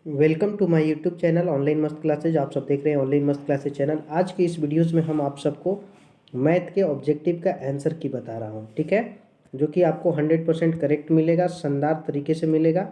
Welcome to my YouTube channel online मस्त classes. आप सब देख रहे हैं ऑनलाइन मस्त क्लासेज चैनल। आज की इस वीडियोस में हम आप सबको मैथ के ऑब्जेक्टिव का आंसर की बता रहा हूं, ठीक है, जो कि आपको 100% करेक्ट मिलेगा, शानदार तरीके से मिलेगा,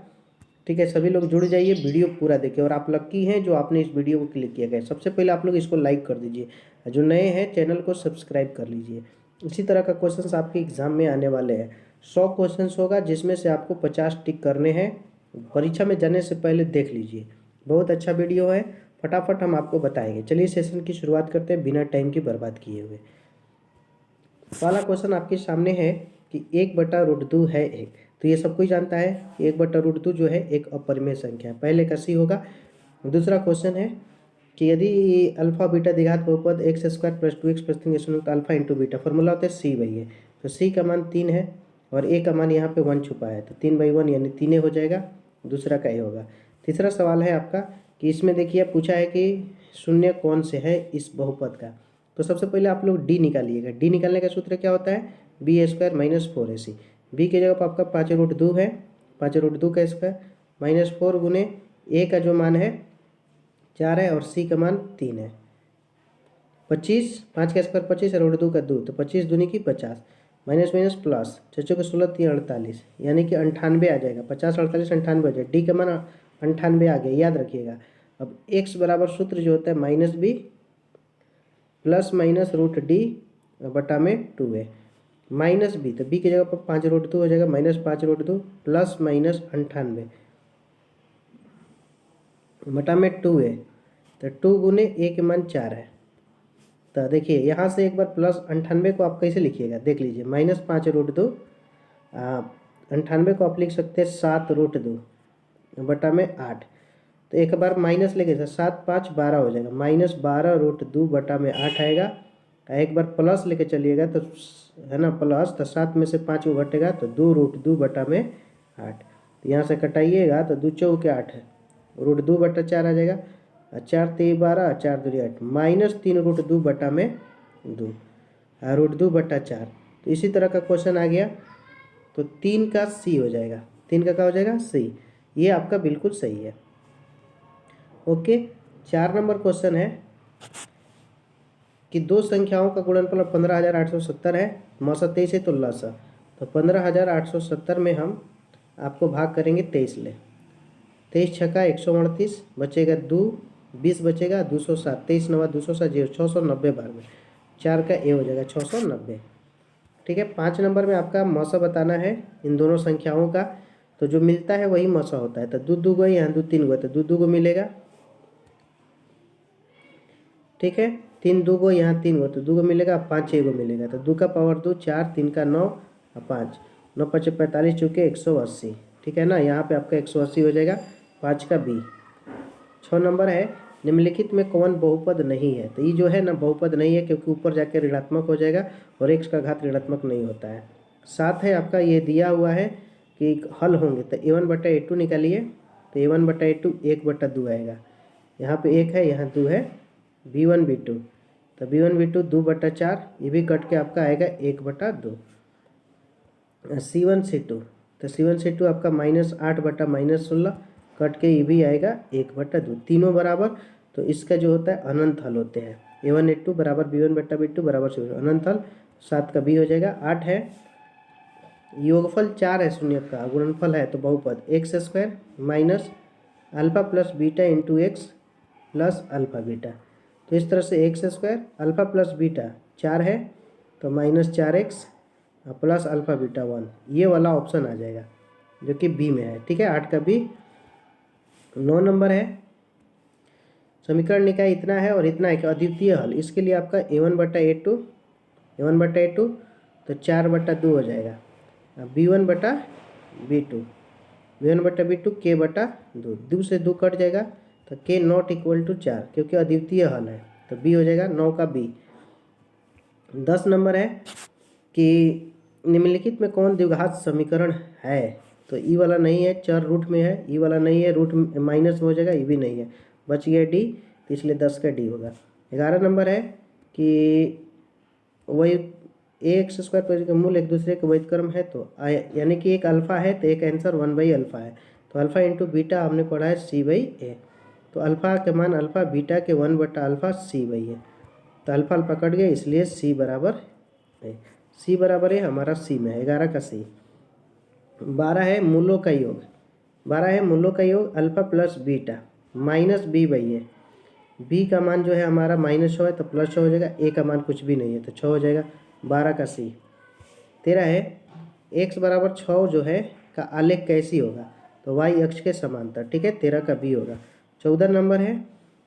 ठीक है। सभी लोग जुड़ जाइए, वीडियो पूरा देखिए और आप लक्की हैं जो आपने इस वीडियो को क्लिक किया गया। सबसे पहले आप लोग इसको लाइक कर दीजिए, जो नए हैं चैनल को सब्सक्राइब कर लीजिए। इसी तरह का क्वेश्चंस आपके एग्जाम में आने वाले हैं। 100 क्वेश्चंस होगा जिसमें से आपको 50 टिक करने हैं। परीक्षा में जाने से पहले देख लीजिए, बहुत अच्छा वीडियो है, फटाफट हम आपको बताएंगे। चलिए सेशन की शुरुआत करते हैं बिना टाइम की बर्बाद किए हुए। पहला क्वेश्चन आपके सामने है कि 1/√2 है 1। तो ये सब कोई जानता है, 1/√2 जो है एक अपरिमेय संख्या है, पहले का सी होगा। दूसरा क्वेश्चन है कि यदि अल्फा बीटा द्विघात बहुपद x² + 2x + 3 alpha into beta, formula होता है सी वही है। तो सी का मान 3 है और ए का मान यहाँ पे 1 छुपा है, तो 3/1 यानी 3 हो जाएगा, दूसरा का ए होगा। तीसरा सवाल है आपका कि इसमें देखिए पूछा है कि शून्य कौन से है इस बहुपद का। तो सबसे पहले आप लोग डी निकालिएगा। डी निकालने का सूत्र क्या होता है, b² - 4ac। बी की जगह पर आपका 5√2 है, 5√2 का स्क्वायर -4 गुने ए का जो मान है 4 है और सी का मान 3 है। 25, 5 का स्क्वायर 25 है, √2 का 2, तो 25 दूनी की 50, माइनस माइनस प्लस 6 के 16 3 48, यानी कि 98 आ जाएगा। 50 48 98 आ जाएगा। डी का मान 98 आ गया, याद रखिएगा। अब एक्स बराबर सूत्र जो होता है -b + -√d बटा में 2a -b, तो b की जगह पर 5√2 हो जाएगा, -5√2 + -98 बटा में 2a, तो 2 गुने a के मान 4 है। तो देखिए यहाँ से एक बार +98 को आप कैसे लिखिएगा, देख लीजिए। -5√2, 98 को आप लिख सकते हैं 7√2 बटा में 8। तो एक बार माइनस लेके 7 5 12 हो जाएगा, -12√2 बटा में 8 आएगा। एक बार प्लस लेके चलिएगा तो है ना प्लस, तो 7 में से 5 को घटेगा तो 2√2 बटा में 8। तो यहाँ से कटाइएगा तो 2 चौके 8 है, √2 बटा 4 आ जाएगा, 4 3 12, 4 2 8, -3√2 बटा में 2, √2 बटा 4। तो इसी तरह का क्वेश्चन आ गया, तो 3 का सी हो जाएगा। 3 का क्या हो जाएगा, सी। ये आपका बिल्कुल सही है। ओके, 4 नंबर क्वेश्चन है कि दो संख्याओं का गुणनफल 15,870 है, मौसा 23 है, तो लसा। तो 15,870 में हम आपको भाग करेंगे 23 ले। 23 छक्का 138, बचेगा 2, 20 बचेगा 207, 23 9 207 0, 690 बार में 4 का ए हो जाएगा 690। ठीक है। 5 नंबर में आपका मौसा बताना है इन दोनों संख्याओं का। तो जो मिलता है वही मौसा होता है। तो 2 2 गो यहाँ 2 3 गो, तो 2 2 गो मिलेगा, ठीक है। 3 2 गो यहाँ 3 गो, तो 2 गो मिलेगा, 5 6 गो मिलेगा। तो 2 का पावर 2 4, 3 का 9 और 5, 9 5 45 चुके 180, ठीक है ना। यहाँ पे आपका 180 हो जाएगा, 5 का बी। 6 नंबर है निम्नलिखित में कौन बहुपद नहीं है। तो ये जो है ना बहुपद नहीं है, क्योंकि ऊपर जाकर ऋणात्मक हो जाएगा और x का घात ऋणात्मक नहीं होता है। 7 है आपका, ये दिया हुआ है कि हल होंगे, तो a1/a2 निकालिए। तो a1/a2 1/2 आएगा, यहाँ पे 1 है, यहाँ 2 है, b1 b2, तो b1 b2 2/4, ये भी कट के आपका आएगा 1/2। c1 c2, तो c1 c2 आपका -8 बटा -16, कट के ये भी आएगा 1/2, तीनों बराबर। तो इसका जो होता है अनंत हल होते हैं। a1 a2 बराबर b1/b2 बराबर c1, अनंत हल 7 का b हो जाएगा। 8 है योगफल 4 है शून्य का, गुणनफल है तो बहुपद x² minus alpha plus beta into x plus alpha beta. तो इस तरह से x² अल्फा प्लस बीटा 4 है, तो -4x प्लस अल्फा बीटा 1, ये वाला ऑप्शन आ जाएगा जो कि बी में है, ठीक है। 8 का बी। 9 नंबर है समीकरण निकाय इतना है और इतना है कि अद्वितीय हल। इसके लिए आपका a1/a2, तो 4/2 हो जाएगा, b1/b2, b1/b2 k/2, 2 से 2 कट जाएगा, तो k नॉट इक्वल टू 4, क्योंकि अद्वितीय हल है, तो b हो जाएगा 9 का b। 10 नंबर है कि निम्नलिखित में कौन द्विघात समीकरण है। तो ई वाला नहीं है, चर रूट में है, ई वाला नहीं है, रूट माइनस में हो जाएगा, ई भी नहीं है, बच गया डी, तो इसलिए 10 का डी होगा। 11 नंबर है कि वही ax² का मूल एक दूसरे के व्युत्क्रम है, तो यानी कि एक अल्फा है तो एक आंसर 1/α है, तो तो अल्फ़ा इंटू बीटा हमने पढ़ा है C/A। तो अल्फ़ा के मान अल्फ़ा बीटा के 1/अल्फ़ा C/A। तो अल्फ़ा अल्फ़ा कट गया, इसलिए C बराबर है। C बराबर है हमारा C में है 11 का C। 12 है मूलों का योग। 12 है मूलों का योग alpha plus beta minus B/A। B का मान जो है हमारा -6 है तो +6 हो जाएगा। ए का मान कुछ भी नहीं है तो 6 हो जाएगा। 12 का C। 13 है x बराबर 6 जो है का आलेख कैसी होगा, तो y अक्ष के समांतर, ठीक है। 13 का B होगा। 14 नंबर है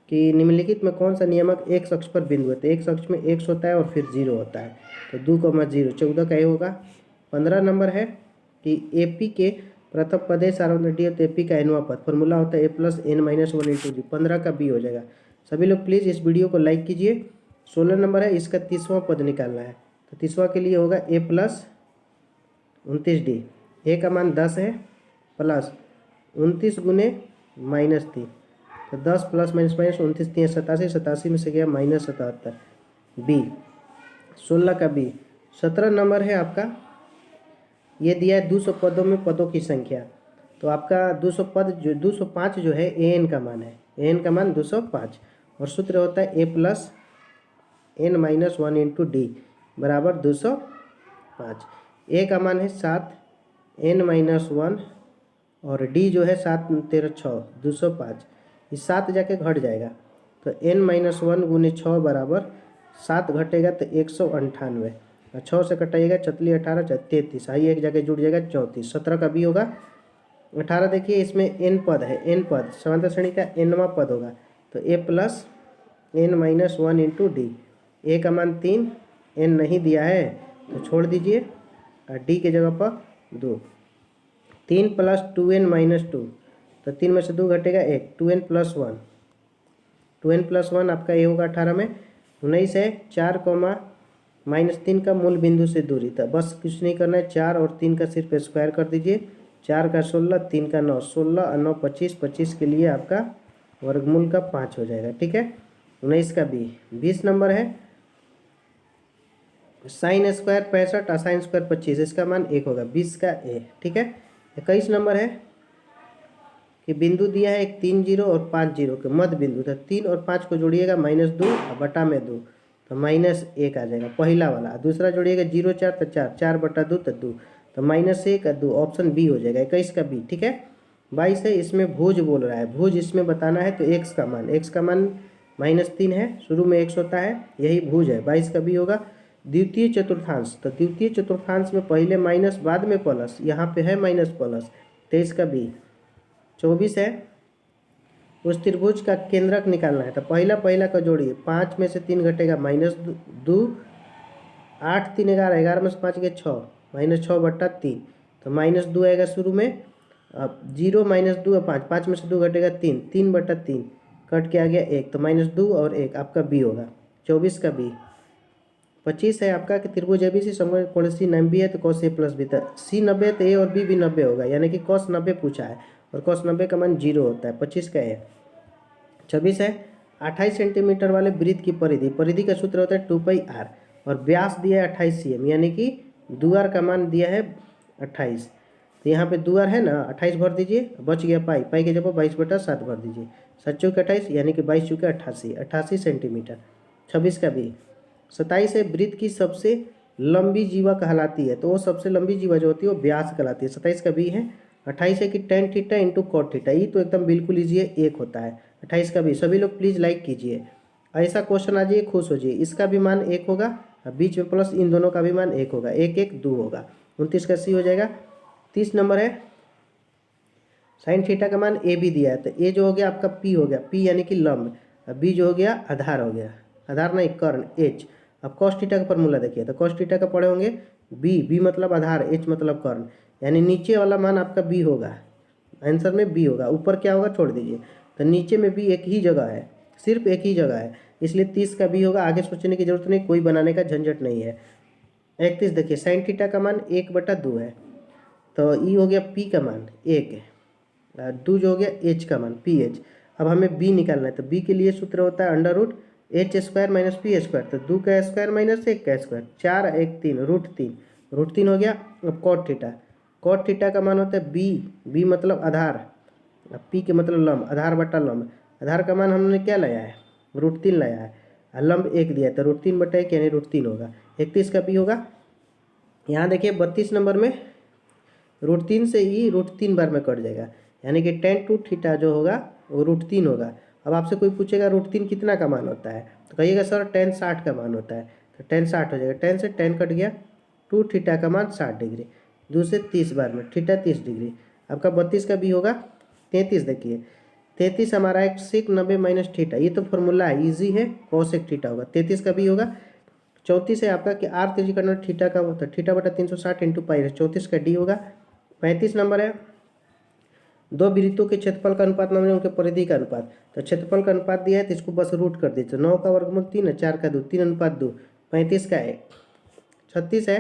कि निम्नलिखित में कौन सा नियमक x अक्ष पर बिंदु है, तो x अक्ष में x होता है और फिर 0 होता है, तो 2,0। 14 का ए होगा। 15 नंबर है कि AP के प्रथम पद है सार्वत्रिक डी है तो AP का nवां पद, फॉर्मूला होता है a + n - 1 × d। 15 का B हो जाएगा। सभी लोग प्लीज़ इस वीडियो को लाइक कीजिए। 16 नंबर है इसका 30वां पद निकालना है, तो 30वां के लिए होगा a + 29d। ए का मान 10 है प्लस 29 गुने -3, तो 10 + -, 29 3 87, 87 में से गया -77। बी 16 का बी। 17 नंबर है आपका, ये दिया है 200 पदों में पदों की संख्या, तो आपका 200 पद जो 205 जो है an का मान है, an का मान 205 और सूत्र होता है a + n - 1 × d बराबर 205। a का मान है 7, n - 1 और d जो है 7 13 6 205। इस 7 जाके घट जाएगा, तो n - 1 गुने 6 बराबर 7 घटेगा तो 198 और 6 से कटाइएगा 4 18 33, आई एक जगह जुड़ जाएगा 34। 17 का भी होगा। 18 देखिए इसमें n पद है, n पद समांतर श्रेणी का nवां पद होगा, तो a + n - 1 × d। a का मान 3, n नहीं दिया है तो छोड़ दीजिए और d के जगह पर 2। 3 + 2n - 2, तो 3 में से 2 घटेगा 1, 2n + 1। 2n + 1 आपका ये होगा 18 में। 19 है 4, -3 का मूल बिंदु से दूरी, था बस कुछ नहीं करना है, 4 और 3 का सिर्फ स्क्वायर कर दीजिए। 4 का 16, 3 का 9, 16 और 9 25, 25 के लिए आपका वर्गमूल का 5 हो जाएगा, ठीक है। 19 का बी। 20 नंबर है sin² 65 और sin² 25, इसका मान 1 होगा। 20 का ए, ठीक है। 21 नंबर है कि बिंदु दिया है एक 3 0 और 5 0 के मध्य बिंदु, तो 3 और 5 को जोड़िएगा -2 और बटा में 2, तो -1 आ जाएगा पहला वाला। दूसरा जोड़िएगा 0 4 तो 4, 4 बटा 2 तो 2, तो -1 और 2, ऑप्शन बी हो जाएगा 21 का बी, ठीक है। 22 है इसमें भुज बोल रहा है, भुज इसमें बताना है, तो x का मान -3 है, शुरू में x होता है, यही भुज है। 22 का बी होगा। द्वितीय चतुर्थांश, तो द्वितीय चतुर्थांश में पहले माइनस बाद में प्लस, यहाँ पे है माइनस प्लस, 23 का बी। 24 है उस त्रिभुज का केंद्रक निकालना है, तो पहला का जोड़िए, 5 में से 3 घटेगा -2, 8 3 11, 11 में से 5 गया 6, -6 बटा 3, तो -2 आएगा शुरू में। अब 0 -2 और 5, 5 में से 2 घटेगा 3, 3 बटा 3 कट के आ गया 1, तो -2 और 1 आपका बी होगा। 24 का बी। 25 है आपका कि त्रिभुज ABC समकोण कोण C 90 है तो cos A + B, तो C 90 है तो A और B भी 90 होगा, यानी कि cos 90 पूछा है और cos 90 का मान 0 होता है। 25 का है। 26 है 28 सेंटीमीटर वाले वृत्त की परिधि का सूत्र होता है 2πr और व्यास दिया है 28 cm, यानी कि दुआर का मान दिया है 28, तो यहाँ पे दुआर है ना 28 भर दीजिए, बच गया पाई के जगह 22/7 भर दीजिए, 7 चौके 28 यानी कि 22 चौके 88 सेंटीमीटर। 26 का भी। 27 है वृत्त की सबसे लंबी जीवा कहलाती है, तो वो सबसे लंबी जीवा जो होती है वो व्यास कहलाती है। 27 का भी है। 28 है कि tan θ × cot θ, ये तो एकदम बिल्कुल ईजी है, 1 होता है। 28 का भी। सभी लोग प्लीज़ लाइक कीजिए, ऐसा क्वेश्चन आ जाइए खुश हो जाइए। इसका भी मान 1 होगा और बीच में प्लस इन दोनों का भी मान 1 होगा, 1 1 2 होगा। 29 का सी हो जाएगा। 30 नंबर है sin θ का मान ए भी दिया है, तो ए जो हो गया आपका पी हो गया, पी यानी कि लंब, और बी जो हो गया आधार हो गया, आधार नहीं कर्ण एच। अब cos θ का फॉर्मूला देखिए, तो cos θ का पढ़े होंगे बी मतलब आधार, एच मतलब कर्ण, यानी नीचे वाला मान आपका बी होगा, आंसर में बी होगा, ऊपर क्या होगा छोड़ दीजिए। तो नीचे में भी एक ही जगह है, सिर्फ एक ही जगह है, इसलिए 30 का बी होगा। आगे सोचने की जरूरत नहीं, कोई बनाने का झंझट नहीं है। 31 देखिए sin θ का मान 1/2 है, तो ई हो गया पी का मान 1 है, 2 जो हो गया एच का मान पी एच। अब हमें बी निकालना है, तो बी के लिए सूत्र होता है √h² - p², तो 2 का स्क्वायर माइनस 1 का स्क्वायर, 4 1 3 √3 हो गया। अब cot θ का मान होता है बी मतलब आधार, अब पी के मतलब लंब, आधार बटा लंब। आधार का मान हमने क्या लाया है, √3 लाया है, और लंब 1 दिया है तो √3/1 यानी √3 होगा। 31 का पी होगा। यहाँ देखिए 32 नंबर में √3 से ही √3 बार में कट जाएगा, यानी कि tan2θ जो होगा वो √3 होगा। अब आपसे कोई पूछेगा √3 कितना का मान होता है, तो कहिएगा सर tan 60 का मान होता है, तो tan 60 हो जाएगा। tan से tan कट गया, 2θ का मान 60 डिग्री, 2 से 30 बार में, θ 30 डिग्री। आपका 32 का भी होगा 33। देखिए 33 हमारा है sec 90 - θ, ये तो फॉर्मूला है, ईजी है, cosec θ होगा। 33 का भी होगा। 34 है आपका कि r त्रिज्यीय कर्ण थीटा का होता है, θ/360 × पाई है। 34 का डी होगा। 35 नंबर है, दो वृत्तों के क्षेत्रफल का अनुपात नाम है उनके परिधि का अनुपात। तो क्षेत्रफल का अनुपात दिया है तो इसको बस रूट कर दीजिए। 9 का वर्गमूल 3 है, 4 का 2, 3:2। 35 का है। 36 है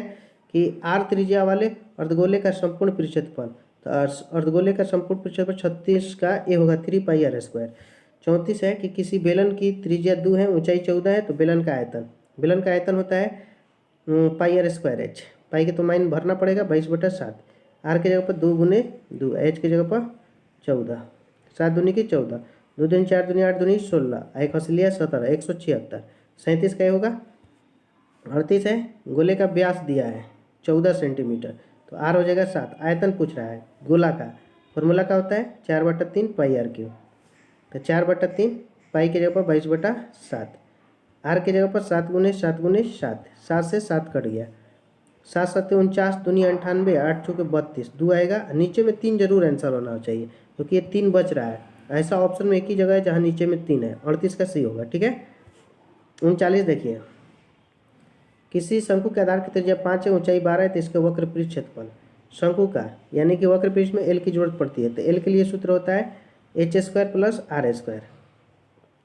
कि r त्रिज्या वाले अर्धगोले का संपूर्ण परिक्षेत्रफल, तो अर्धगोले का संपूर्ण परिक्षेत्रफल 36 का ये होगा 3πr²। 34 है कि किसी बेलन की त्रिज्या 2 है, ऊंचाई 14 है, तो बेलन का आयतन होता है πr²h। पाई के तो मान भरना पड़ेगा 22/7। आर की जगह पर 2 × 2, एच की जगह पर 14, 7 दूनी की 14, 2 दूनी 4 दूनी 8 दूनी 16, एक हौसलिया 17, 176। 37 का होगा। 38 है, गोले का व्यास दिया है 14 सेंटीमीटर, तो आर हो जाएगा 7। आयतन पूछ रहा है गोला का, फॉर्मूला का होता है 4/3 πr³। तो 4/3 पाई की जगह पर 22/7, आर की जगह पर 7 × 7 × 7, 7 से 7 कट गया, 7 × 7 = 49, दूनी 98, 8 × 32, 2 आएगा। नीचे में 3 जरूर आंसर होना चाहिए क्योंकि ये 3 बच रहा है। ऐसा ऑप्शन में एक ही जगह है जहाँ नीचे में 3 है। 38 का सी होगा, ठीक है। 39 देखिए, किसी शंकु के आधार की त्रिज्या 5 है, ऊंचाई 12 है, तो इसके वक्र पृष्ठ क्षेत्रफल शंकु का, यानी कि वक्र पृष्ठ में एल की जरूरत पड़ती है, तो एल के लिए सूत्र होता है h² + r²,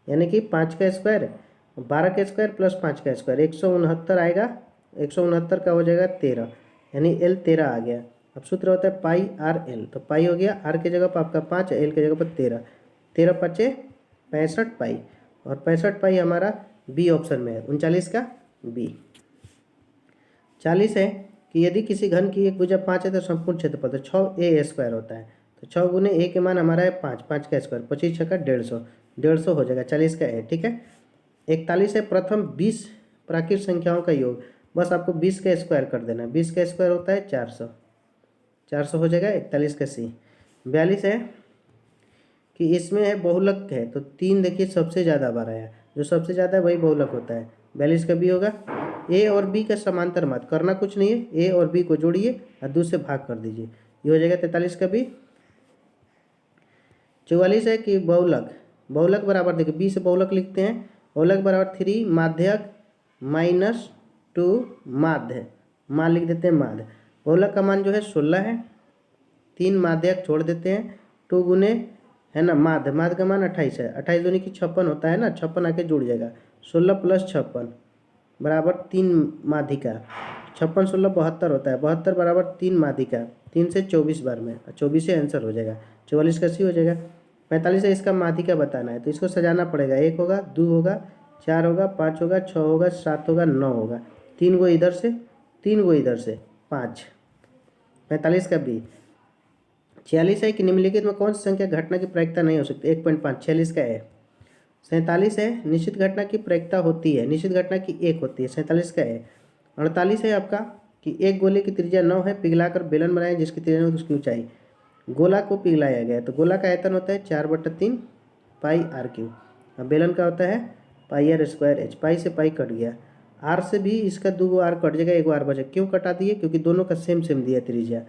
यानी कि 5 का स्क्वायर 12 का स्क्वायर प्लस 5 का स्क्वायर, 169 आएगा। 169 का हो जाएगा 13, यानी एल 13 आ गया। अब सूत्र होता है πr/l, तो पाई हो गया, आर की जगह पर आपका 5 है, एल की जगह पर 13, 13×5 = 65 पाई, और 65 पाई हमारा बी ऑप्शन में है। 39 का बी। 40 है कि यदि किसी घन की एक भुजा 5 है तो संपूर्ण क्षेत्रफल तो 6a² होता है, तो 6 × a के मान हमारा है 5, 5 का स्क्वायर, 25 × 6 = 150, 150 हो जाएगा। 40 का है, ठीक है। 41 है, प्रथम 20 प्राकृत संख्याओं का योग, बस आपको 20 का स्क्वायर कर देना है, 20 का स्क्वायर होता है 400, 400 हो जाएगा। 41 का सी। 42 है कि इसमें है बहुलक है, तो 3 देखिए सबसे ज़्यादा बार आया, जो सबसे ज़्यादा है वही बहुलक होता है। 42 का बी होगा। ए और बी का समांतर मत करना, कुछ नहीं है, ए और बी को जोड़िए और 2 से भाग कर दीजिए, ये हो जाएगा 43 का बी। 44 है कि बहुलक बराबर, देखिए बी से बहुलक लिखते हैं, बहुलक बराबर 3 माध्यक - 2 माध्य, मान लिख देते हैं माध्य। बहुलक का मान जो है 16 है, 3 माध्यक छोड़ देते हैं, 2 गुने है ना माध्य का मान 28 है, 28 दूनी की 56 होता है ना, 56 आके जुड़ जाएगा, 16 + 56 बराबर 3 माध्यिका, 56 16 72 होता है, 72 बराबर 3 माध्यिका, 3 से 24 बार में, 24 से आंसर हो जाएगा। 44 का सी हो जाएगा। 45 है, इसका माध्यिका बताना है, तो इसको सजाना पड़ेगा, 1 होगा, 2 होगा, 4 होगा, 5 होगा, 6 होगा, 7 होगा, 9 होगा, 3 गो इधर से, 3 गो इधर से, 5। 45 का बी। 46 है कि निम्नलिखित में कौन सी संख्या घटना की प्रायिकता नहीं हो सकती, 1.5। 46 का है। 47 है, निश्चित घटना की प्रायिकता होती है, निश्चित घटना की 1 होती है, 47 का है। 48 है आपका कि एक गोले की त्रिज्या 9 है, पिघलाकर बेलन बनाए जिसकी त्रिज्या उसकी ऊंचाई, गोला को पिघलाया गया, तो गोला का आयतन होता है 4/3 πr³, अब बेलन का होता है πr²h, पाई से पाई कट गया, आर से भी इसका 2 गो आर कट जाएगा, 1 आर बचा, क्यों कटा दिए, क्योंकि दोनों का सेम दिया त्रिज्या,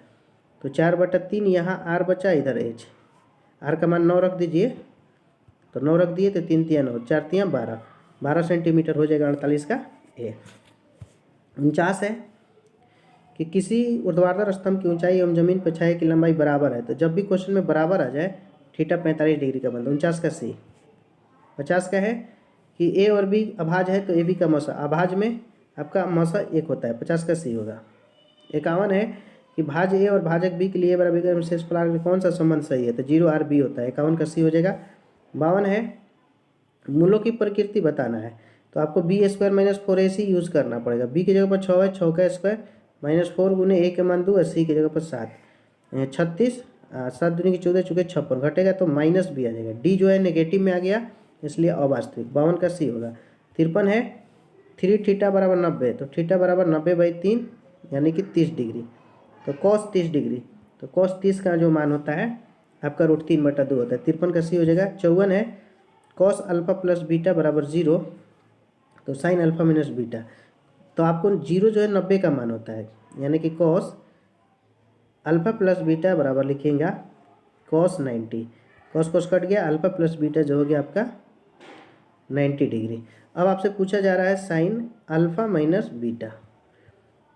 तो 4/3 यहाँ आर बचा, इधर एच, आर का मान 9 रख दीजिए, तो 9 रख दिए तो 3 × 9, 4 × 12, 12 सेंटीमीटर हो जाएगा। 48 का ए। 49 है कि किसी ऊर्ध्वाधर स्तंभ की ऊंचाई एवं जमीन पर छाया की लंबाई बराबर है, तो जब भी क्वेश्चन में बराबर आ जाए θ 45 डिग्री का बनता है। 49 का सी। 50 का है कि ए और बी अभाज्य है, तो ए बी का मौसा, अभाज्य में आपका मौसा 1 होता है, 50 का सी होगा। 51 है कि भाज्य ए और भाजक बी के लिए बराबर शेष फलांक में कौन सा संबंध सही है, तो 0r/b होता है, 51 का सी हो जाएगा। 52 है, मूलों की प्रकृति बताना है, तो आपको b² - 4ac यूज़ करना पड़ेगा, b की जगह पर 6 है, 6 का स्क्वायर -4 × a के मान 2, c की जगह पर 7, 36 7 दूनी की 14 चुके 56 घटेगा तो माइनस भी आ जाएगा। डी जो है नेगेटिव में आ गया इसलिए अवास्तविक। 52 का सी होगा। 53 है 3 थीटा बराबर 90, तो थीटा बराबर 90/3 यानी कि 30 डिग्री। तो कॉस 30 डिग्री, तो कॉस 30 का जो मान होता है आपका √3/2 होता है। 53 का सी हो जाएगा। 54 है कॉस अल्फा प्लस बीटा बराबर 0, तो साइन अल्फा माइनस बीटा। तो आपको 0 जो है 90 का मान होता है, यानी कि कॉस अल्फा प्लस बीटा बराबर लिखेंगे कॉस 90। कॉस कॉस कट गया, अल्फा प्लस बीटा जो हो गया आपका 90 डिग्री। अब आपसे पूछा जा रहा है साइन अल्फा माइनस बीटा,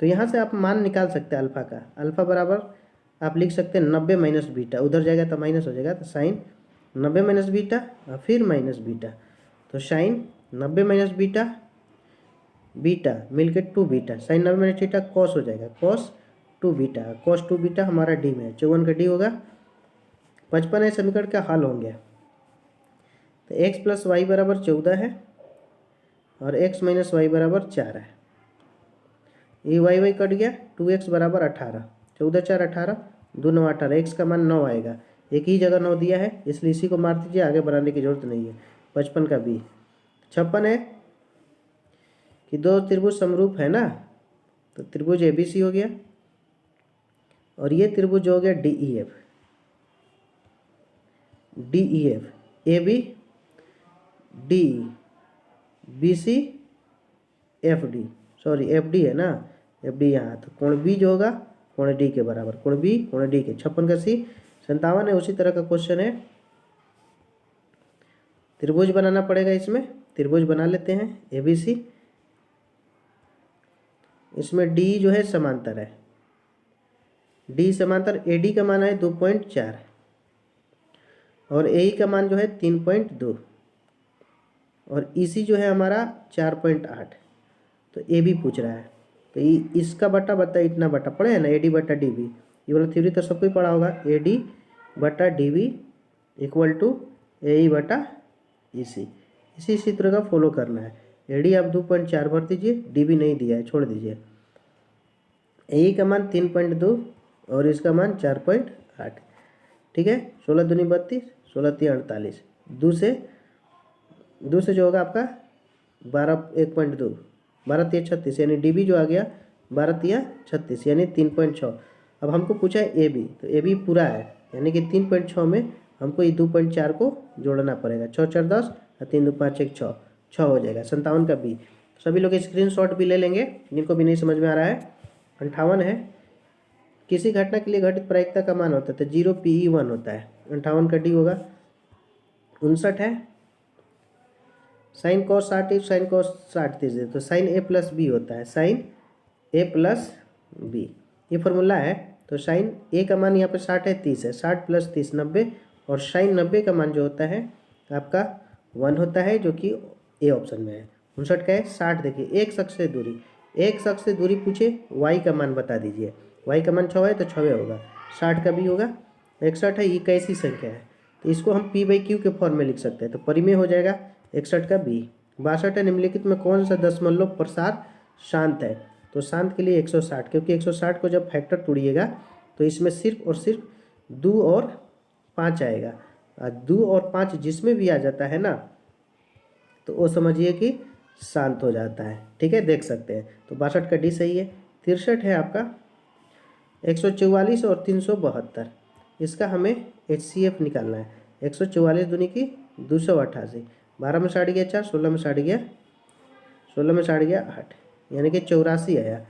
तो यहाँ से आप मान निकाल सकते हैं अल्फा का। अल्फा बराबर आप लिख सकते हैं 90 माइनस बीटा, उधर जाएगा तो माइनस हो जाएगा, तो साइन 90 माइनस बीटा और फिर माइनस बीटा, तो साइन 90 माइनस बीटा बीटा मिलके 2 beta, sine 90 minus theta cos हो जाएगा कॉस 2 बीटा। कॉस 2 बीटा हमारा डी में है, 54 का डी होगा। 55 है समीकरण का हल होंगे, तो x प्लस वाई बराबर 14 है और x माइनस वाई बराबर 4 है। ये वाई कट गया, 2x बराबर 18, 14 4 18, 2 9 18, x का मान 9 आएगा। एक ही जगह 9 दिया है इसलिए इसी को मार दीजिए, आगे बढ़ाने की जरूरत नहीं है। 55 का बी। 56 है कि 2 त्रिभुज समरूप है ना, तो त्रिभुज ABC हो गया और ये त्रिभुज हो गया DEF, AB DE BC FD, sorry FD है ना, FD यहाँ, तो कोण B जो होगा कोण D के बराबर, कोण B कोण D के। 56 का सी। 57 है उसी तरह का क्वेश्चन है, त्रिभुज बनाना पड़ेगा इसमें, त्रिभुज बना लेते हैं ABC। इसमें D जो है समांतर है, D समांतर, AD का मान है 2.4 और AE का मान जो है 3.2 और EC जो है हमारा 4.8। तो AB पूछ रहा है, तो इसका बटा बता इतना बटा पड़े है ना, AD बटा DB। ये वाला थ्योरी तो सबको ही पढ़ा होगा, AD बटा DB इक्वल टू AE बटा EC। इसी सूत्र का फॉलो करना है। AD आप 2.4 भर दीजिए, DB नहीं दिया है छोड़ दीजिए। AE का मान 3.2 और इसका मान 4.8, ठीक है। 16 दूनी 32, 16 तीन 48, दो से जो होगा आपका 12 1.2, 12 3 36, यानी DB जो आ गया 12 3 36 यानी 3.6। अब हमको पूछा है AB, तो AB पूरा है यानी कि 3.6 में हमको ये 2.4 को जोड़ना पड़ेगा। 6 4 10 और 3 2 5 1 6, 6 हो जाएगा। 57 का B। सभी लोग स्क्रीनशॉट भी ले लेंगे जिनको भी नहीं समझ में आ रहा है। 58 है किसी घटना के लिए घटित प्रायिकता का मान होता है तो 0 PE1 होता है। 58 का डी होगा। 59 है साइन कॉस 60 साइन कॉस 60 दीजिए तो साइन A प्लस B होता है, साइन A प्लस B ये फॉर्मूला है। तो साइन A का मान यहाँ पे 60 है 30 है, 60 प्लस 30 90 और साइन 90 का मान जो होता है आपका 1 होता है जो कि A ऑप्शन में है। 59 का है 60, देखिए एक शख्स से दूरी पूछे, y का मान बता दीजिए, y का मान 6 है तो 6 होगा। 60 का भी होगा। 61 है ये कैसी संख्या है तो इसको हम P/Q के फॉर्म में लिख सकते हैं, तो परिमेय हो जाएगा 61 का B। 62 है निम्नलिखित में कौन सा दशमलव प्रसार शांत है, तो शांत के लिए 160, क्योंकि 160 को जब फैक्टर तोड़िएगा तो इसमें सिर्फ और सिर्फ 2 और 5 आएगा। 2 और 5 जिसमें भी आ जाता है ना तो वो समझिए कि शांत हो जाता है, ठीक है, देख सकते हैं। तो 62 का डी सही है। 63 है आपका 144 और 372, इसका हमें HCF निकालना है। 144 दूनी की 288, 12 में 60 गया 4, 16 में 60 गया 8, यानी कि 84 आया।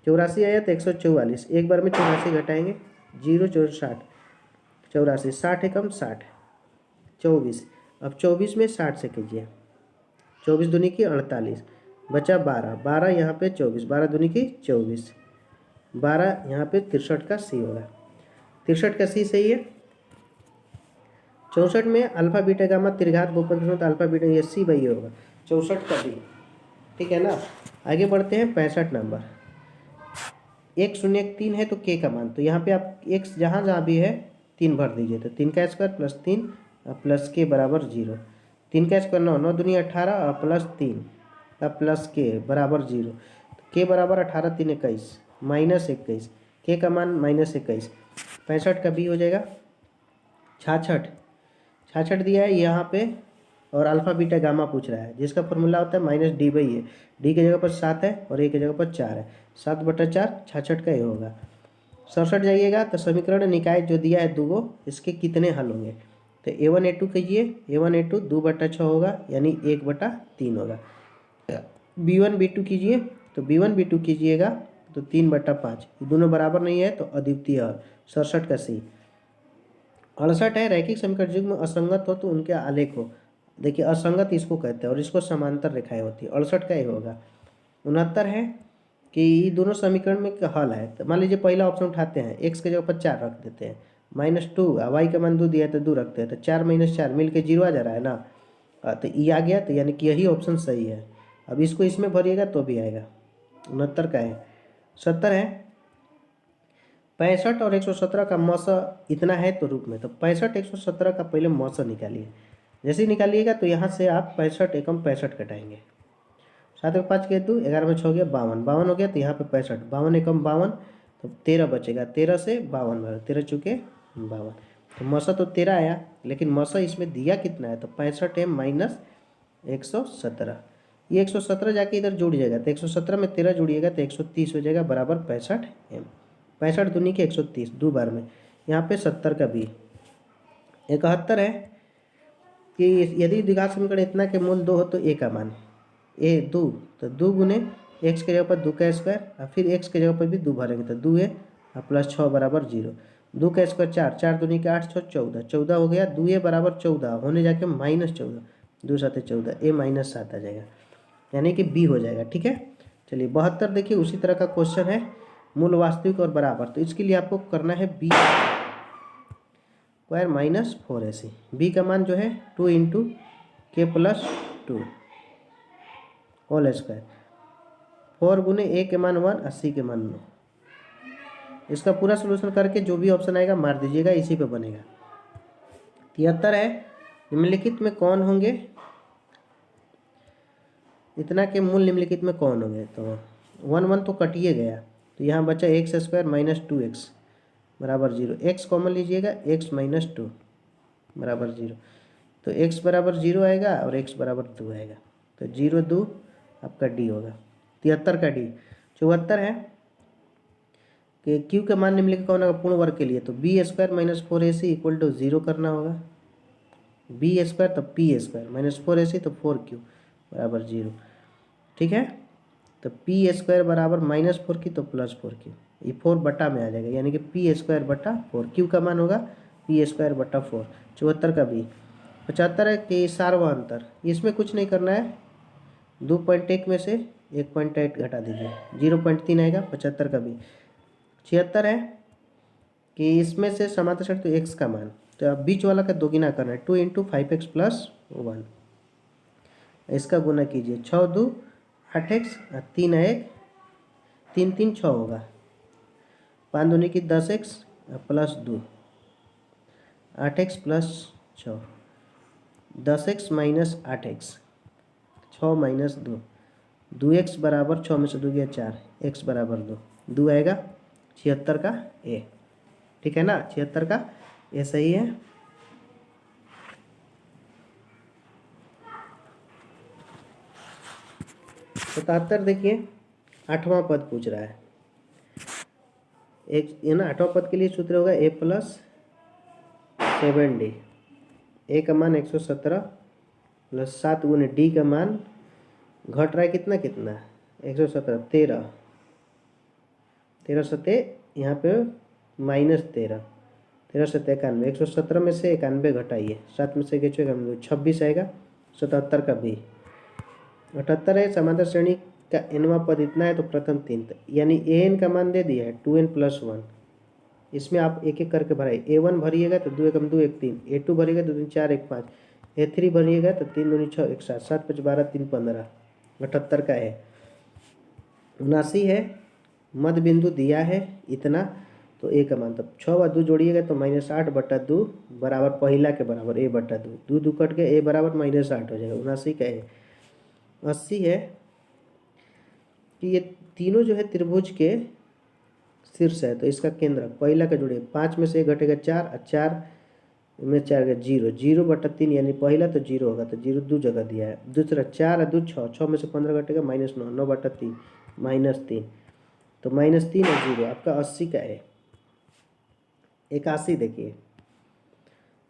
84 आया तो 144, एक बार में 84 घटाएंगे 0 4 60, 84 60 है कम 60 24। अब 24 में 60 से कीजिए, 24 दूनी की 48, बचा 12, 12 यहाँ पे 24, 12 दूनी की 24, 12 यहाँ पे 63 का सी होगा। 63 का सी सही है। 64 में अल्फा बीटा गामा त्रिघात बहुपद तो अल्फा बीटा ये सी भाई होगा। 64 का डी, ठीक है ना। आगे बढ़ते हैं 65 नंबर। 1 0 1 3 है तो के का मान, तो यहाँ पे आप x जहाँ जहाँ भी है 3 भर दीजिए, तो 3 का स्क्वायर प्लस 3 प्लस के बराबर 0। 3 का स्क्वायर 9, 9 दूनी 18 और प्लस 3 का प्लस के बराबर 0। के बराबर 18 3 21 -21, के का मान -21। 65 का बी हो जाएगा। 66 दिया है यहाँ पे, और अल्फा बीटा गामा पूछ रहा है, जिसका फॉर्मूला होता है -d/a। डी की जगह पर 7 है और ए की जगह पर 4 है। 7/4 66 का ये होगा। 67 जाइएगा तो समीकरण निकाय जो दिया है दूगो, इसके कितने हल होंगे। तो a1 a2 कीजिए, a1 a2 2/6 होगा, यानी 1/3 होगा। b1 b2 कीजिए, तो b1 b2 कीजिएगा तो 3/5। ये दोनों बराबर नहीं है तो अद्वितीय है। 67 का सी। 68 है रैखिक समीकरण युग्म असंगत हो तो उनके आलेख हो। देखिए असंगत इसको कहते हैं और इसको समांतर रेखाएं होती है। 68 का ये होगा। 69 है कि ये दोनों समीकरण में हल है। तो मान लीजिए पहला ऑप्शन उठाते हैं, x के जगह पर 4 रख देते हैं, -2 y का मान 2 दिया है तो 2 रखते हैं, तो 4 - 4 मिल के 0 आ जा रहा है ना। तो ये आ गया, तो यानी कि यही ऑप्शन सही है। अब इसको इसमें भरिएगा तो भी आएगा। 69 का है। 70 है 65 और 117 का मौसा इतना है तो रूप में, तो 65 117 का पहले मौसा निकालिए। जैसे ही निकालिएगा तो यहाँ से आप 65 एकम 65 कटाएंगे। 7 में 5 के 2, 11 में 6 हो गया 52, 52 हो गया तो यहाँ पे 65, 52 एकम 52 तो 13 बचेगा। 13 से 52, 13 चुके 52, तो मौसा तो 13 आया, लेकिन मौसा इसमें दिया कितना है, तो 65 m - 117। ये 117 जाके इधर जुड़ जाएगा, तो 117 में 13 जुड़िएगा तो 130 हो जाएगा, बराबर 65 m। 65 दूनी के 130, 2 बार में। यहाँ पे 70 का भी। 71 है कि यदि द्विघात समीकरण इतना के मूल 2 हो तो ए का मान ए 2, तो 2 गुने x के जगह पर 2 का स्क्वायर और फिर x के जगह पर भी 2 भरेंगे तो 2 है और प्लस 6 बराबर 0। 2 का स्क्वायर 4, 4 दूनी के 8, 6 14, 14 हो गया। 2a बराबर 14 होने जाके -14, 2 7 14, a -7 आ जाएगा, यानी कि b हो जाएगा। ठीक है, चलिए 72 देखिए उसी तरह का क्वेश्चन है, मूल वास्तविक और बराबर। तो इसके लिए आपको करना है b स्क्वायर -4ac। b का मान जो है 2 × k + 2 होल स्क्वायर। 4 गुने ए के मान 1 और सी के मान 9। इसका पूरा सोल्यूशन करके जो भी ऑप्शन आएगा मार दीजिएगा, इसी पे बनेगा। 73 है निम्नलिखित में कौन होंगे, इतना के मूल निम्नलिखित में कौन होंगे। तो 1 1 तो कटिए गया, तो यहाँ बचा x² - 2x बराबर 0। x कॉमन लीजिएगा, x - 2 बराबर 0, तो x बराबर 0 आएगा और x बराबर 2 आएगा, तो 0 2 आपका डी होगा। 73 का डी। 74 है कि q का मान निम्नलिखित कौन होगा पूर्ण वर्ग के लिए, तो b² - 4ac = 0 करना होगा। b² तो p² - 4ac तो 4q बराबर 0। ठीक है, तो p² बराबर -4q तो +4q, ये 4 बटा में आ जाएगा, यानी कि p² बटा 4, q का मान होगा p² बटा 4। 74 का बी। 75 है कि सार्वअंतर, इसमें कुछ नहीं करना है, 2.1 में से 1.8 घटा दीजिए, 0.3 आएगा। 75 का भी। 76 है कि इसमें से समांतर सट तो x का मान, तो अब बीच वाला का दोगुना करना है, 2 × 5x + 1, इसका गुना कीजिए। 6 2 8x, 3 1 3 3 6 होगा। 5 दूनी की 10x + 2, 8x + 6, 10x - 8x, 6 - 2, 2x बराबर 6 में से 2 गया 4, x बराबर 2, 2 आएगा। 76 का ए। ठीक है ना, 76 का ए सही है। तो 77 देखिए 8वां पद पूछ रहा है, एक ये ना 8वां पद के लिए सूत्र होगा a + 7d। ए का मान 117 + 7 गुने डी का मान घट रहा है कितना 117, 13, 13 सते यहाँ पे -13, 13 सते 91, 117 में से 91 घटाइए, 7 में से 26 आएगा। 77 का बी। 78 है समांतर श्रेणी का nवां पद इतना है तो प्रथम 3, यानी an का मान दे दिया है 2n + 1। इसमें आप एक एक करके भराइए। a1 भरिएगा तो 2 एकम 2 1 3, a2 भरिएगा तो 2 4 1 5, a3 भरिएगा तो 3 दूनी 6 1 7, 7 5 12 3 15। 78 का है। 79 है मध्य बिंदु दिया है इतना, तो ए का मान, तब 6 व 2 जोड़िएगा तो -8/2 बराबर पहिला के बराबर a/2, 2 2 कट गया, a बराबर -8 हो जाएगा। 79 का है। 80 है कि ये तीनों जो है त्रिभुज के शीर्ष है तो इसका केंद्र पहला का जुड़े 5 में से 1 घटेगा 4 और 4 में 4 का 0, 0/3 यानी पहला तो 0 होगा तो 0 दो जगह दिया है। दूसरा 4 और 2 6, 6 में से 15 घटेगा -9, 9/3 -3, तो -3 और 0 आपका 80 का है। 81 देखिए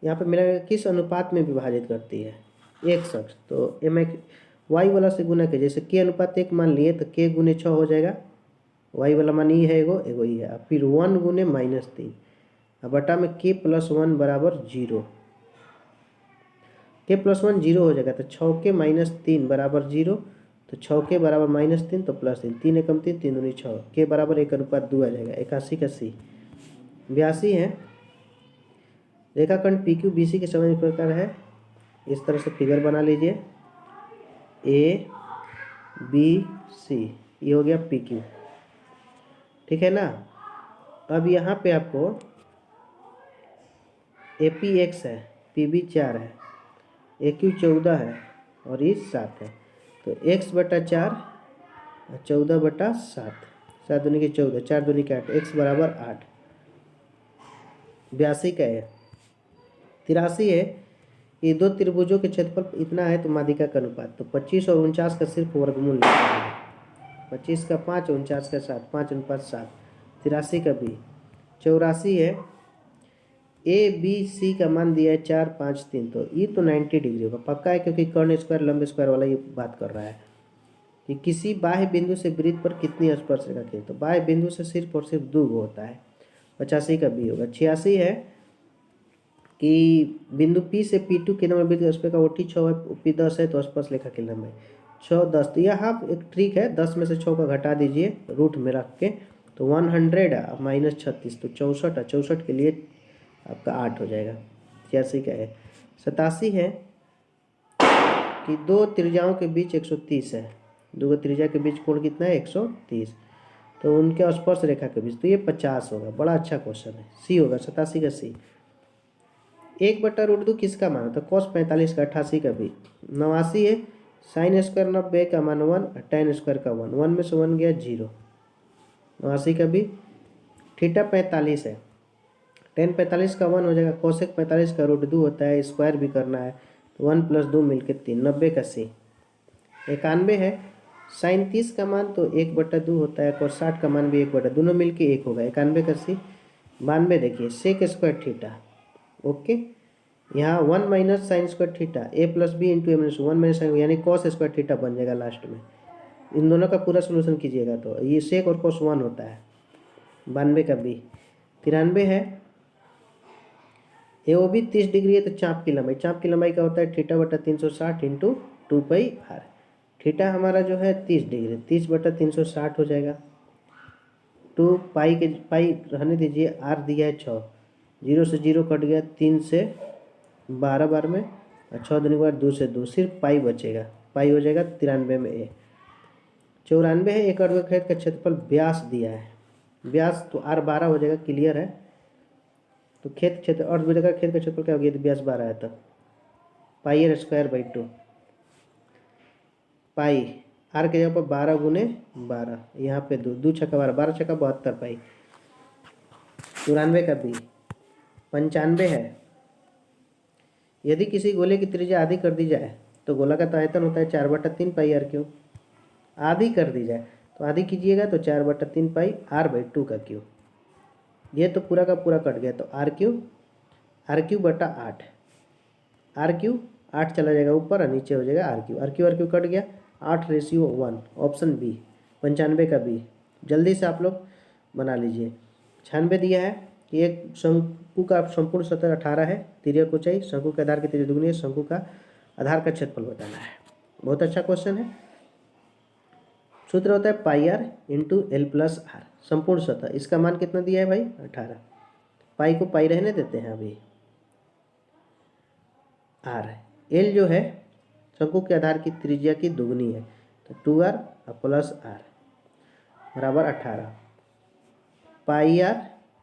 यहाँ पे मिला किस अनुपात में विभाजित करती है 1:6, तो एम वाई वाला से गुना के जैसे k अनुपात 1 मान लिए तो k गुने 6 हो जाएगा, वाई वाला मान ई है एगो ई है, फिर 1 गुने -3 अब बटा में k + 1 बराबर 0, k + 1 0 हो जाएगा तो 6k - 3 बराबर 0, तो 6k बराबर -3 तो +3, 3 एकम 3, 3 दूनी 6, k बराबर 1:2 आ जाएगा। 81 का सी। 82 है रेखाखंड PQ BC के समान प्रकार है, इस तरह से फिगर बना लीजिए ABC, ये हो गया PQ, ठीक है ना। अब यहाँ पे आपको APX है, PB 4 है, AQ 14 है और ये 7 है, तो x/4 और 14/7, 7 दूनी के 14, 4 दूनी के 8, x बराबर 8। 82 का है। 83 है कि दो त्रिभुजों के क्षेत्रफल इतना है तो माध्यिका का अनुपात, तो 25 और 49 का सिर्फ वर्गमूल निकालेंगे, 25 का 5, 49 का 7, 5:7। 83 का भी। 84 है ABC का मान दिया है 4, 5, 3, तो ये तो 90 डिग्री होगा पक्का है, क्योंकि कर्ण स्क्वायर लंबे स्क्वायर वाला ये बात कर रहा है कि किसी बाह्य बिंदु से वृत्त पर कितनी स्पर्श रेखा खींचे, तो बाह्य बिंदु से सिर्फ और सिर्फ 2 होता है। 85 का भी होगा। 86 है कि बिंदु P से P2 के नंबर वृत्त स्पर्श का OT 6 है, P 10 है तो स्पर्श रेखा की लंबाई 6, 10, तो यह आप एक ट्रिक है, 10 में से 6 का घटा दीजिए रूट में रख के, तो 100 -36 तो 64, 64 के लिए आपका 8 हो जाएगा। 86 का है। 87 है कि दो त्रिज्याओं के बीच 130 है, दो त्रिज्या के बीच कोण कितना है 130, तो उनके स्पर्श रेखा के बीच, तो ये 50 होगा। बड़ा अच्छा क्वेश्चन है, सी होगा। 87 का सी। 1/√2 किसका मान होता है, cos 45 का। 88 का भी। 89 है sin स्क्वायर 90 का मान 1, tan स्क्वायर का 1, 1 में से 1 गया 0। 89 का भी। थीटा 45 है, tan 45 का 1 हो जाएगा, कोसेक 45 का √2 होता है, स्क्वायर भी करना है तो 1 + 2 मिलके 3। 90 का सी। 91 है sin 30 का मान तो 1/2 होता है, और 60 का मान भी 1/2, दोनों मिलके 1 होगा। 91 का सी। 92 देखिए सेक स्क्वायर थीटा, ओके, यहाँ 1 - sin square theta a + b × a - 1 - sin, यानी cos स्क्वायर थीटा बन जाएगा लास्ट में। इन दोनों का पूरा सोल्यूशन कीजिएगा तो ये सेक और cos 1 होता है। 92 का बी। 93 है AOB 30 डिग्री है तो चाप की लंबाई, चाप की लंबाई का होता है θ/360 × 2πr। थीटा हमारा जो है 30 डिग्री, 30/360 हो जाएगा। 2 पाई के पाई रहने दीजिए, आर दिया है 6, 0 से 0 कट गया, 3 से 12 बार में, और 6 दूनी के बाद 2 से 2, सिर्फ पाई बचेगा, पाई हो जाएगा 93 में ए। 94 है एक वर्गखेत्र का क्षेत्रफल व्यास दिया है, व्यास तो r 12 हो जाएगा, क्लियर है। तो क्षेत्र अर्धवृत्ताकार खेत का क्षेत्रफल क्या हो गया, तो व्यास 12 है, तब πr²/2, पाई आर के जगह पर 12 × 12, यहाँ पे 2, 2 छक्का 12, 12 छक्का 72 पाई। 94 का बी। 95 है यदि किसी गोले की त्रिज्या आधी कर दी जाए तो गोला का आयतन होता है 4/3 πr3, आधी कर दी जाए तो आधी कीजिएगा तो 4/3 πr/2 का क्यूब, ये तो पूरा का पूरा कट गया, तो r3 बटा 8, r3 8 चला जाएगा ऊपर और नीचे हो जाएगा r3 कट गया, 8:1, ऑप्शन बी। 95 का बी। जल्दी से आप लोग बना लीजिए। 96 दिया है कि एक शंकु का संपूर्ण सतह 18 है, तिर्यक ऊंचाई, शंकु के आधार की त्रिज्या दुगनी है, शंकु का आधार का क्षेत्रफल बताना है। बहुत अच्छा क्वेश्चन है। सूत्र होता है πr × l + r, संपूर्ण सतह, इसका मान कितना दिया है भाई 18, पाई को पाई रहने देते हैं अभी। r l जो है शंकु के आधार की त्रिज्या की दुगनी है, तो 2r + r बराबर 18, πr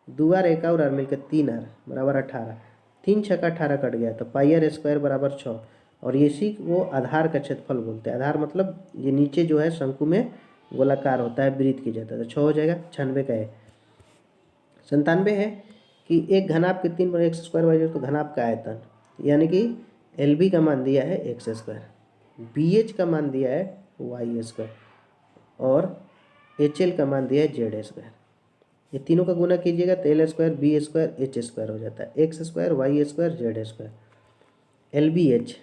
2r एक और r मिलकर 3r बराबर 18, 3 छक्का 18 कट गया, तो πr² बराबर 6, और इसी को आधार का क्षेत्रफल बोलते हैं। आधार मतलब ये नीचे जो है शंकु में गोलाकार होता है, वृत्त की जाता है, तो 6 हो जाएगा। 96 का है। 97 है कि एक घनाभ के 3 बटे एक्स स्क्वायर वाई जेड, तो घनाभ का आयतन, यानी कि एल बी का मान दिया है एक्स स्क्वायर, बी एच का मान दिया है वाई स्क्वायर और एच एल का मान दिया है जेड स्क्वायर। ये तीनों का गुना कीजिएगा तो L square B square H square हो जाता है, X square Y square Z square, L B H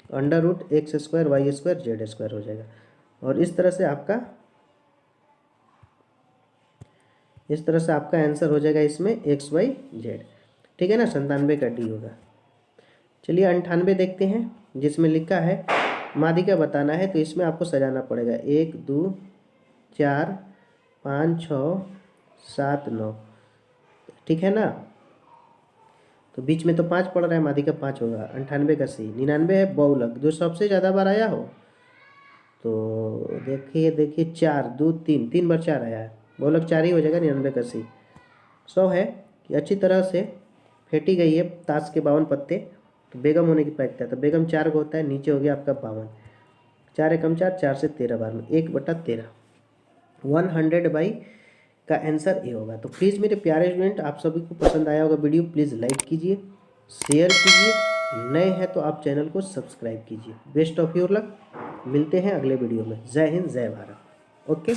under root X square Y square Z square हो जाएगा। और इस तरह से आपका आंसर हो जाएगा इसमें एक्स वाई जेड। ठीक है ना, 97 का डी होगा। चलिए 98 देखते हैं, जिसमें लिखा है माध्यिका बताना है। तो इसमें आपको सजाना पड़ेगा 1 2 4 5 6 7 9, ठीक है ना। तो बीच में तो 5 पड़ रहा है, माध्यिका 5 होगा। 98 का सी। 99 है बहुलक, जो सबसे ज़्यादा बार आया हो। तो देखिए 4 2 3, 3 बार 4 आया है, बहुलक 4 ही हो जाएगा। 99 का सी। 100 है कि अच्छी तरह से फेंटी गई है ताश के 52 पत्ते, तो बेगम होने की प्रायिकता है। तो बेगम 4 को होता है, नीचे हो गया आपका 52, 4 एकम 4, 4 से 13 बार में 1/13, 100/, का आंसर ए होगा। तो प्लीज़ मेरे प्यारे स्टूडेंट, आप सभी को पसंद आया होगा वीडियो, प्लीज़ लाइक कीजिए, शेयर कीजिए, नए हैं तो आप चैनल को सब्सक्राइब कीजिए। बेस्ट ऑफ योर लक, मिलते हैं अगले वीडियो में। जय हिंद जय भारत। ओके।